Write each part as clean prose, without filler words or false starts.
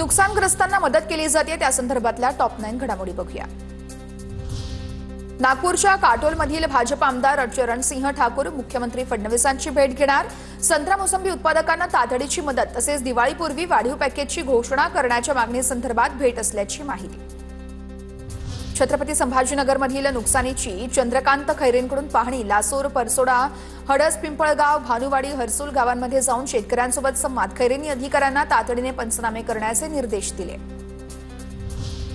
नुकसानग्रस्तांना मदत केली जाते त्या संदर्भातल्या टॉप 9 घडामोडी बघूया। नागपूरच्या काटोलमधील भाजप आमदार चरणसिंह ठाकूर मुख्यमंत्री फडणवीसांची भेट घेणार। संत्रा मोसंबी उत्पादकांना तातडीची मदत तसेच दिवाळीपूर्वी वाढीव पॅकेजची घोषणा करण्याच्या मागणीसंदर्भात भेट असल्याची माहिती। छत्रपती संभाजीनगरमधील नुकसानीची चंद्रकांत खैरेंकडून पाहणी। लासूर, परसोडा, हडस, पिंपळगाव, भानुवाडी, हर्सुल गावांमध्ये जाऊन शेतकऱ्यांसोबत संवाद। खैरेंनी अधिकाऱ्यांना तातडीने पंचनामे करण्याचे निर्देश दिले।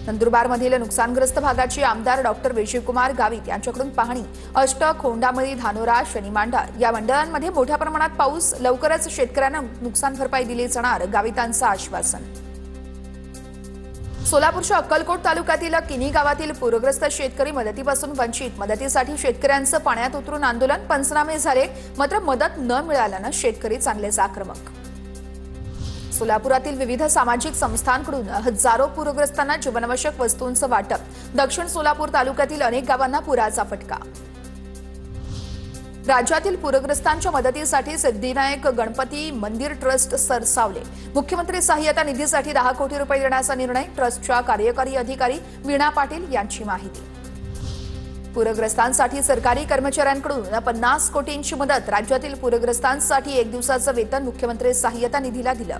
नंदुरबारमधील नुकसानग्रस्त भागाची आमदार डॉक्टर विजयकुमार गावित यांच्याकडून पाहणी। अष्टक, खोंडामळी, धानोरा, शनिमांडा या मंडळांमध्ये मोठ्या प्रमाणात पाऊस। लवकरच शेतकऱ्यांना नुकसान भरपाई दिली जाणार, गावितांचं आश्वासन। सोलापूरच्या अक्कलकोट तालुक्यातील किनी गावातील पूरग्रस्त शेतकरी मदतीपासून वंचित। मदतीसाठी शेतकऱ्यांचं पाण्यात उतरून आंदोलन। पंचनामे झाले मात्र मदत न मिळाल्यानं शेतकरी चांगलेच आक्रमक। सोलापुरातील विविध सामाजिक संस्थांकडून हजारो पूरग्रस्तांना जीवनावश्यक वस्तूंचं वाटप। दक्षिण सोलापूर तालुक्यातील अनेक गावांना पुराचा फटका। राज्यातील पूरग्रस्तांच्या मदतीसाठी सिद्धिविनायक गणपती मंदिर ट्रस्ट सरसावले। मुख्यमंत्री सहाय्यता निधीसाठी 10 कोटी रुपये देण्याचा निर्णय। ट्रस्टच्या कार्यकारी अधिकारी वीणा पाटील यांची माहिती। पूरग्रस्तांसाठी सरकारी कर्मचाऱ्यांकडून 50 कोटींची मदत। राज्यातील पूरग्रस्तांसाठी 1 दिवसाचं वेतन मुख्यमंत्री सहाय्यता निधीला दिलं।